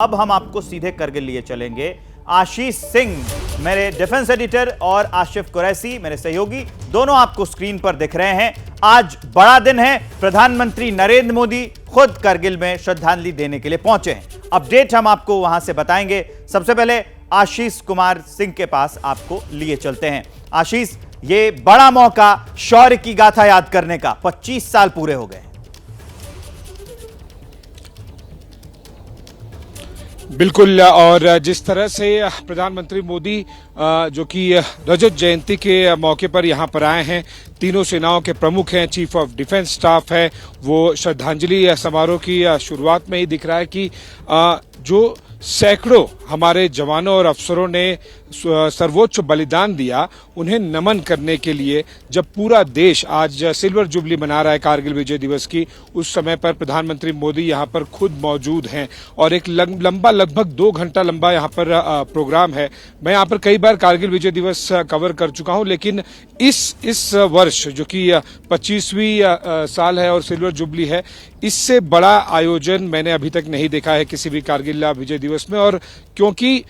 अब हम आपको सीधे करगिल लिए चलेंगे। आशीष सिंह मेरे डिफेंस एडिटर और आशिफ कुरैशी मेरे सहयोगी दोनों आपको स्क्रीन पर दिख रहे हैं। आज बड़ा दिन है, प्रधानमंत्री नरेंद्र मोदी खुद करगिल में श्रद्धांजलि देने के लिए पहुंचे हैं। अपडेट हम आपको वहां से बताएंगे। सबसे पहले आशीष कुमार सिंह के पास आपको लिए चलते हैं। आशीष, ये बड़ा मौका शौर्य की गाथा याद करने का, 25 साल पूरे हो गए। बिल्कुल, और जिस तरह से प्रधानमंत्री मोदी जो कि रजत जयंती के मौके पर यहाँ पर आए हैं, तीनों सेनाओं के प्रमुख हैं, चीफ ऑफ डिफेंस स्टाफ है, वो श्रद्धांजलि समारोह की शुरुआत में ही दिख रहा है कि जो सैकड़ों हमारे जवानों और अफसरों ने सर्वोच्च बलिदान दिया, उन्हें नमन करने के लिए जब पूरा देश आज सिल्वर जुबली मना रहा है कारगिल विजय दिवस की, उस समय पर प्रधानमंत्री मोदी यहाँ पर खुद मौजूद हैं और एक लंबा लगभग 2 घंटा लंबा यहाँ पर प्रोग्राम है। मैं यहाँ पर कई बार कारगिल विजय दिवस कवर कर चुका हूँ, लेकिन इस वर्ष जो कि 25वीं साल है और सिल्वर जुबली है, इससे बड़ा आयोजन मैंने अभी तक नहीं देखा है किसी भी कारगिल विजय दिवस में। और क्योंकि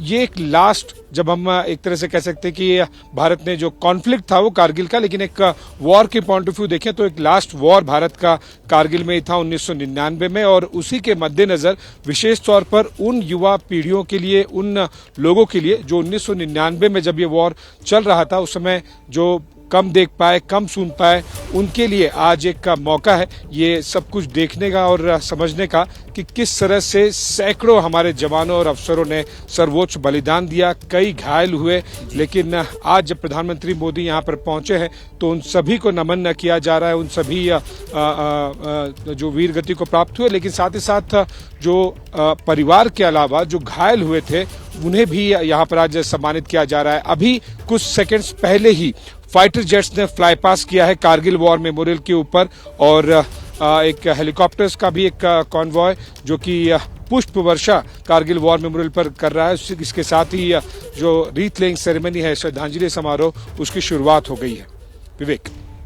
ये एक लास्ट, जब हम एक तरह से कह सकते हैं कि भारत ने जो कॉन्फ्लिक्ट था वो कारगिल का, लेकिन एक वॉर के पॉइंट ऑफ व्यू देखें तो एक लास्ट वॉर भारत का कारगिल में ही था 1999 में। और उसी के मद्देनजर विशेष तौर पर उन युवा पीढ़ियों के लिए, उन लोगों के लिए जो 1999 में जब ये वॉर चल रहा था, उस समय जो कम देख पाए, कम सुन पाए, उनके लिए आज एक मौका है ये सब कुछ देखने का और समझने का कि किस तरह से सैकड़ों हमारे जवानों और अफसरों ने सर्वोच्च बलिदान दिया, कई घायल हुए, लेकिन आज जब प्रधानमंत्री मोदी यहाँ पर पहुंचे हैं तो उन सभी को नमन किया जा रहा है, उन सभी जो वीर गति को प्राप्त हुए, लेकिन साथ ही साथ जो परिवार के अलावा जो घायल हुए थे उन्हें भी यहाँ पर आज सम्मानित किया जा रहा है। अभी कुछ सेकंड्स पहले ही फाइटर जेट्स ने फ्लाई पास किया है कारगिल वॉर मेमोरियल के ऊपर, और एक हेलीकॉप्टर्स का भी एक कॉन्वॉय जो कि पुष्प वर्षा कारगिल वॉर मेमोरियल पर कर रहा है। इसके साथ ही जो रीथ लेइंग सेरेमनी है, श्रद्धांजलि समारोह, उसकी शुरुआत हो गई है। विवेक।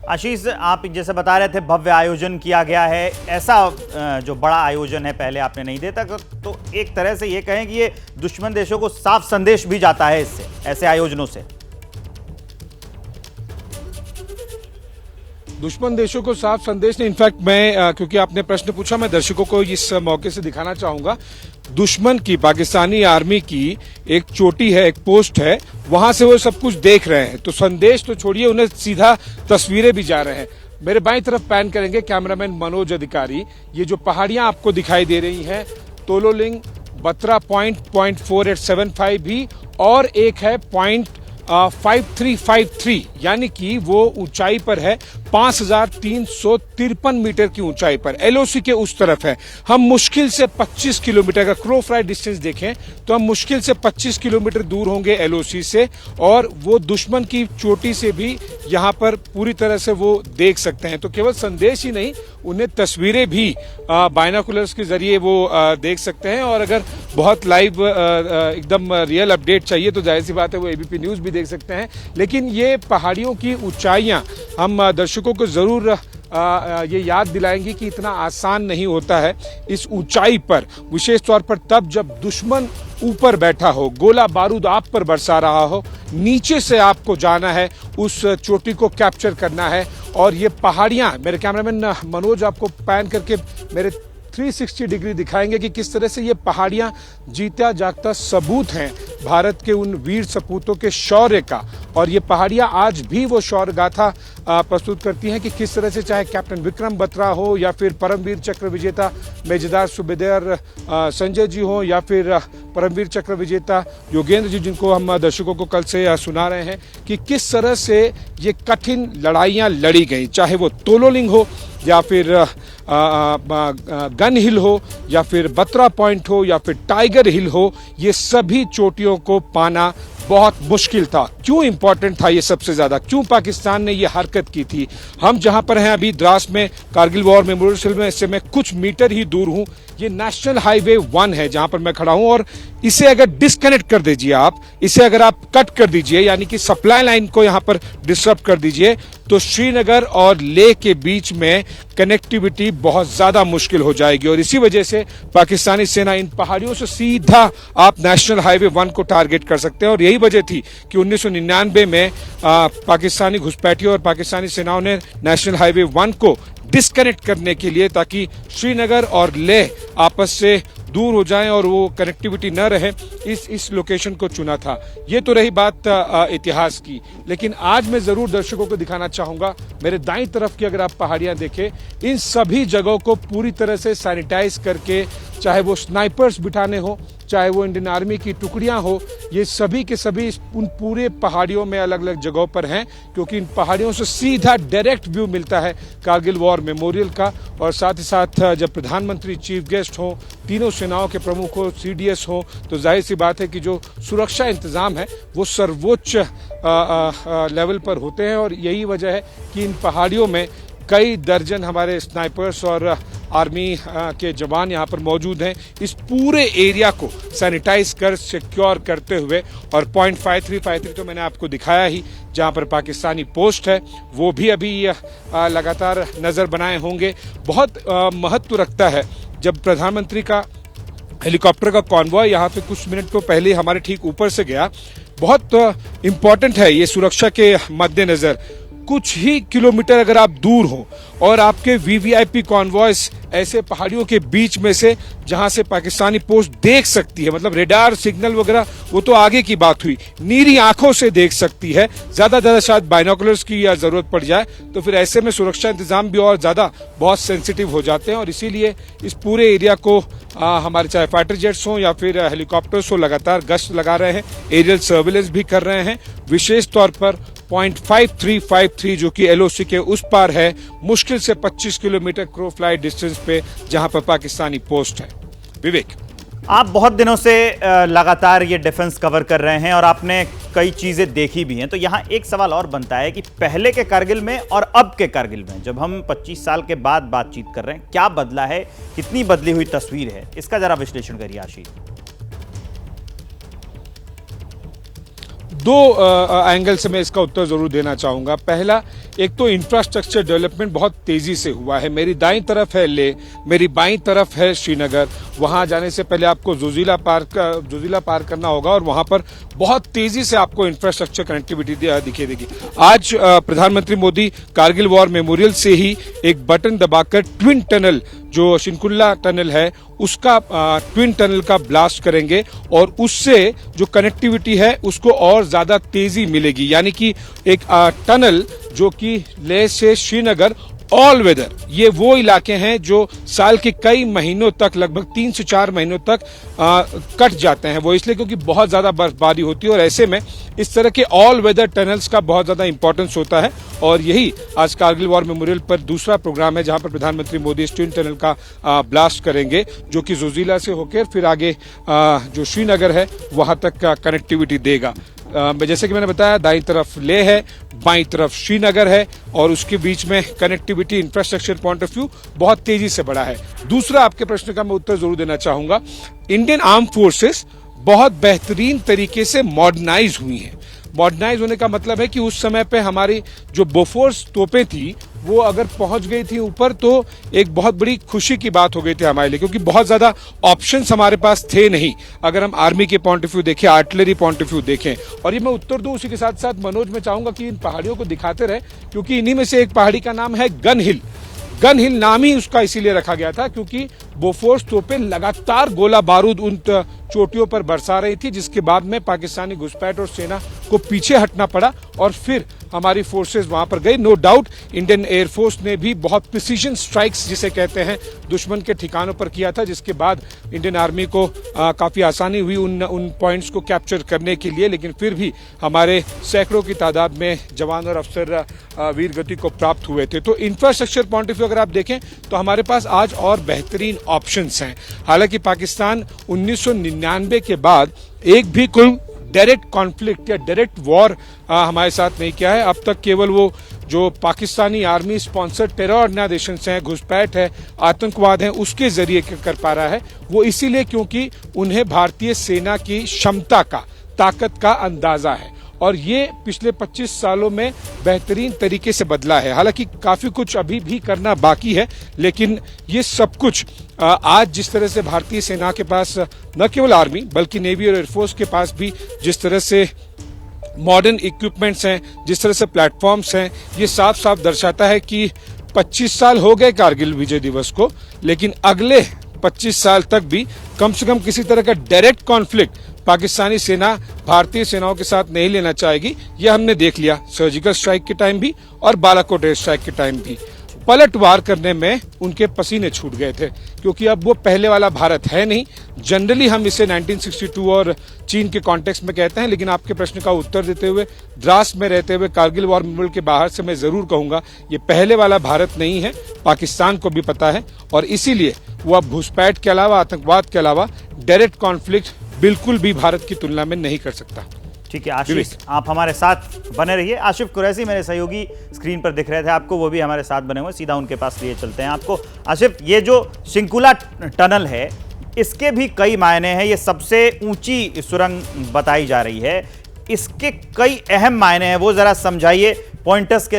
आशीष, आप जैसे बता रहे थे भव्य आयोजन किया गया है, ऐसा जो बड़ा आयोजन है पहले आपने नहीं देखा, तो एक तरह से ये कहें कि ये दुश्मन देशों को साफ संदेश भी जाता है इससे, ऐसे आयोजनों से। दुश्मन देशों को साफ संदेश नहीं, इनफैक्ट मैं क्योंकि आपने प्रश्न पूछा, मैं दर्शकों को इस मौके से दिखाना चाहूंगा। दुश्मन की, पाकिस्तानी आर्मी की एक चोटी है, एक पोस्ट है, वहां से वो सब कुछ देख रहे हैं, तो संदेश तो छोड़िए, उन्हें सीधा तस्वीरें भी जा रहे हैं। मेरे बाईं तरफ पैन करेंगे कैमरामैन मनोज अधिकारी, ये जो पहाड़ियां आपको दिखाई दे रही हैं, तोलोलिंग, बत्रा पॉइंट 0.4875 भी, और एक है 5353, यानी कि वो ऊंचाई पर है 5353 मीटर की ऊंचाई पर, एलओसी के उस तरफ है। हम मुश्किल से 25 किलोमीटर का क्रो फ्लाई डिस्टेंस देखें तो हम मुश्किल से 25 किलोमीटर दूर होंगे एलओसी से, और वो दुश्मन की चोटी से भी यहाँ पर पूरी तरह से वो देख सकते हैं। तो केवल संदेश ही नहीं, उन्हें तस्वीरें भी बाइनोकुलर्स के जरिए वो देख सकते हैं। और अगर बहुत लाइव एकदम रियल अपडेट चाहिए तो जाहिर सी बात है वो एबीपी न्यूज भी देख सकते हैं। लेकिन ये पहाड़ियों की ऊंचाइयां हम दर्शकों को जरूर ये याद दिलाएंगी कि इतना आसान नहीं होता है इस ऊंचाई पर, विशेष तौर पर तब जब दुश्मन ऊपर बैठा हो, गोला बारूद आप पर बरसा रहा हो, नीचे से आपको जाना है, उस चोटी को कैप्चर करना है। और ये पहाड़ियां, मेरे कैमरामैन मनोज आपको पैन करके मेरे 360 डिग्री दिखाएंगे कि किस तरह से ये पहाड़ियां जीता जागता सबूत हैं भारत के उन वीर सपूतों के शौर्य का। और ये पहाड़ियां आज भी वो शौर्य गाथा प्रस्तुत करती हैं कि किस तरह से, चाहे कैप्टन विक्रम बत्रा हो, या फिर परमवीर चक्र विजेता मेजदार सुबेदार संजय जी हो, या फिर परमवीर चक्र विजेता योगेंद्र जी, जिनको हम दर्शकों को कल से सुना रहे हैं कि किस तरह से ये कठिन लड़ाइयां लड़ी गई, चाहे वो तोलोलिंग हो, या फिर गन हिल हो, या फिर बत्रा पॉइंट हो, या फिर टाइगर हिल हो, ये सभी चोटियों को पाना बहुत मुश्किल था। क्यों इंपॉर्टेंट था ये सबसे ज्यादा, क्यों पाकिस्तान ने ये हरकत की थी? हम जहां पर हैं अभी द्रास में कारगिल वॉर मेमोरियल में, इससे मैं कुछ मीटर ही दूर हूं। ये नेशनल हाईवे 1 है जहां पर मैं खड़ा हूं, और इसे अगर डिस्कनेक्ट कर दीजिए आप, इसे अगर आप कट कर दीजिए, यानी कि सप्लाई लाइन को यहां पर डिस्टर्ब कर दीजिए, तो श्रीनगर और लेह के बीच में कनेक्टिविटी बहुत ज्यादा मुश्किल हो जाएगी और इसी वजह से पाकिस्तानी सेना इन पहाड़ियों से सीधा आप नेशनल हाईवे 1 को टारगेट कर सकते हैं। और यही वजह थी कि 1999 में पाकिस्तानी घुसपैठियों और पाकिस्तानी सेनाओं ने नेशनल हाईवे 1 को डिस्कनेक्ट करने के लिए, ताकि श्रीनगर और लेह आपस से दूर हो जाएं और वो कनेक्टिविटी न रहे, इस लोकेशन को चुना था। ये तो रही बात इतिहास की, लेकिन आज मैं जरूर दर्शकों को दिखाना चाहूंगा मेरे दाईं तरफ की अगर आप पहाड़ियां देखें, इन सभी जगहों को पूरी तरह से सैनिटाइज करके, चाहे वो स्नाइपर्स बिठाने हो, चाहे वो इंडियन आर्मी की टुकड़ियां हो, ये सभी के सभी उन पूरे पहाड़ियों में अलग अलग जगहों पर हैं, क्योंकि इन पहाड़ियों से सीधा डायरेक्ट व्यू मिलता है कारगिल वॉर मेमोरियल का। और साथ ही साथ जब प्रधानमंत्री चीफ गेस्ट हो, तीनों सेनाओं के प्रमुख हो, CDS हो, तो जाहिर सी बात है कि जो सुरक्षा इंतजाम है वो सर्वोच्च लेवल पर होते हैं। और यही वजह है कि इन पहाड़ियों में कई दर्जन हमारे स्नाइपर्स और आर्मी के जवान यहाँ पर मौजूद हैं, इस पूरे एरिया को सैनिटाइज कर सिक्योर करते हुए। और पॉइंट 5353 तो मैंने आपको दिखाया ही, जहाँ पर पाकिस्तानी पोस्ट है, वो भी अभी लगातार नजर बनाए होंगे। बहुत महत्व रखता है जब प्रधानमंत्री का हेलीकॉप्टर का कॉन्वॉय यहाँ पे कुछ मिनट तो पहले हमारे ठीक ऊपर से गया। बहुत इम्पोर्टेंट है ये सुरक्षा के मद्देनजर। कुछ ही किलोमीटर अगर आप दूर हो और आपके VVIP कॉन्वॉयस ऐसे पहाड़ियों के बीच में से, जहां से पाकिस्तानी पोस्ट देख सकती है, मतलब रेडार सिग्नल वगैरह वो तो आगे की बात हुई, नीरी आंखों से देख सकती है, ज्यादा शायद बाइनोकुलर्स की या जरूरत पड़ जाए, तो फिर ऐसे में सुरक्षा इंतजाम भी और ज्यादा बहुत सेंसिटिव हो जाते हैं। और इसीलिए इस पूरे एरिया को हमारे चाहे फाइटर जेट्स हो या फिर हेलीकॉप्टर्स हो, लगातार गश्त लगा रहे हैं, एरियल सर्विलेंस भी कर रहे हैं। विशेष तौर पर पॉइंट 5353 जो कि LOC के उस पार है, मुश्किल से 25 किलोमीटर क्रो फ्लाइट डिस्टेंस पे, जहां पर पाकिस्तानी पोस्ट है। विवेक, आप बहुत दिनों से लगातार ये डिफेंस कवर कर रहे हैं और आपने कई चीजें देखी भी हैं, तो यहाँ एक सवाल और बनता है कि पहले के कारगिल में और अब के कारगिल में, जब हम 25 साल के बाद बातचीत कर रहे हैं, क्या बदला है, कितनी बदली हुई तस्वीर है, इसका जरा विश्लेषण करिए आशीष। दो एंगल से मैं इसका उत्तर जरूर देना चाहूंगा। पहला, एक तो इंफ्रास्ट्रक्चर डेवलपमेंट बहुत तेजी से हुआ है। मेरी दाईं तरफ है लेह, मेरी बाईं तरफ है श्रीनगर। वहां जाने से पहले आपको जोजिला पार करना होगा और वहां पर बहुत तेजी से आपको इंफ्रास्ट्रक्चर कनेक्टिविटी दिखाई देगी। आज प्रधानमंत्री मोदी कारगिल वॉर मेमोरियल से ही एक बटन दबाकर ट्विन टनल, जो शिनकुल्ला टनल है, उसका ट्विन टनल का ब्लास्ट करेंगे और उससे जो कनेक्टिविटी है उसको और ज्यादा तेजी मिलेगी। यानी कि एक टनल जो कि लेह से श्रीनगर ऑल वेदर, ये वो इलाके हैं जो साल के कई महीनों तक, लगभग 3 से 4 महीनों तक कट जाते हैं। वो इसलिए क्योंकि बहुत ज्यादा बर्फबारी होती है और ऐसे में इस तरह के ऑल वेदर टनल्स का बहुत ज्यादा इंपॉर्टेंस होता है। और यही आज कारगिल वॉर मेमोरियल पर दूसरा प्रोग्राम है, जहां पर प्रधानमंत्री मोदी इस ट्विन टनल का ब्लास्ट करेंगे, जो कि जोजिला से होकर फिर आगे जो श्रीनगर है वहां तक का कनेक्टिविटी देगा। जैसे कि मैंने बताया, दाईं तरफ लेह है, बाईं तरफ श्रीनगर है और उसके बीच में connectivity infrastructure point of view बहुत तेजी से बढ़ा है। दूसरा, आपके प्रश्न का मैं उत्तर जरूर देना चाहूंगा। इंडियन आर्म फोर्सेस बहुत बेहतरीन तरीके से मॉडर्नाइज हुई हैं। मॉडर्नाइज होने का मतलब है कि उस समय पे हमारी जो बोफोर्स तोपें थी, वो अगर पहुंच गई थी ऊपर, तो एक बहुत बड़ी खुशी की बात हो गई थी हमारे लिए, क्योंकि बहुत ज्यादा ऑप्शंस हमारे पास थे नहीं। अगर हम आर्मी के पॉइंट ऑफ व्यू देखें, आर्टिलरी पॉइंट ऑफ व्यू देखें, और ये मैं उत्तर दूं उसी के साथ साथ मनोज, मैं चाहूंगा कि इन पहाड़ियों को दिखाते रहे, क्योंकि इन्हीं में से एक पहाड़ी का नाम है गन हिल। गन हिल नाम ही उसका इसीलिए रखा गया था क्योंकि बोफोर्स तोपें लगातार गोला बारूद उन चोटियों पर बरसा रही थी, जिसके बाद में पाकिस्तानी घुसपैठ और सेना को पीछे हटना पड़ा और फिर हमारी फोर्सेस वहां पर गई। नो डाउट इंडियन एयरफोर्स ने भी बहुत प्रिसीजन स्ट्राइक्स जिसे कहते हैं दुश्मन के ठिकानों पर किया था, जिसके बाद इंडियन आर्मी को काफी आसानी हुई उन पॉइंट्स को कैप्चर करने के लिए। लेकिन फिर भी हमारे सैकड़ों की तादाद में जवान और अफसर वीर गति को प्राप्त हुए थे। तो इंफ्रास्ट्रक्चर पॉइंट ऑफ व्यू अगर आप देखें तो हमारे पास आज और बेहतरीन ऑप्शंस हैं। हालांकि पाकिस्तान 1999 के बाद एक भी कोई डायरेक्ट कॉन्फ्लिक्ट या डायरेक्ट वॉर हमारे साथ नहीं किया है। अब तक केवल वो जो Pakistani army sponsored terror organisations हैं, घुसपैठ है, आतंकवाद है, उसके जरिए कर पा रहा है। वो इसीलिए क्योंकि उन्हें भारतीय सेना की क्षमता का, ताकत का अंदाजा है। और ये पिछले 25 सालों में बेहतरीन तरीके से बदला है। हालांकि काफी कुछ अभी भी करना बाकी है, लेकिन ये सब कुछ आज जिस तरह से भारतीय सेना के पास न केवल आर्मी बल्कि नेवी और एयरफोर्स के पास भी जिस तरह से मॉडर्न इक्विपमेंट्स हैं, जिस तरह से प्लेटफॉर्म्स हैं, ये साफ साफ दर्शाता है कि 25 साल हो गए कारगिल विजय दिवस को, लेकिन अगले 25 साल तक भी कम से कम किसी तरह का डायरेक्ट कॉन्फ्लिक्ट पाकिस्तानी सेना भारतीय सेनाओं के साथ नहीं लेना चाहेगी। यह हमने देख लिया सर्जिकल स्ट्राइक के टाइम भी और बालाकोट एयर स्ट्राइक के टाइम भी। पलटवार करने में उनके पसीने छूट गए थे, क्योंकि अब वो पहले वाला भारत है नहीं। जनरली हम इसे 1962 और चीन के कॉन्टेक्स्ट में कहते हैं, लेकिन आपके प्रश्न का उत्तर देते हुए, द्रास में रहते हुए, कारगिल वॉर मेमोरियल के बाहर से मैं जरूर कहूंगा ये पहले वाला भारत नहीं है। पाकिस्तान को भी पता है और इसीलिए वो अब घुसपैठ के अलावा, आतंकवाद के अलावा डायरेक्ट कॉन्फ्लिक्ट बिल्कुल भी भारत की तुलना में नहीं कर सकता। ठीक है आशीष, आप हमारे साथ बने रहिए। आसिफ कुरैशी मेरे सहयोगी स्क्रीन पर दिख रहे थे आपको, वो भी हमारे साथ बने हुए, सीधा उनके पास लिए चलते हैं आपको। आसिफ, ये जो शिंकुला टनल है इसके भी कई मायने हैं, ये सबसे ऊंची सुरंग बताई जा रही है, इसके कई अहम मायने हैं, वो जरा समझाइए पॉइंटर्स के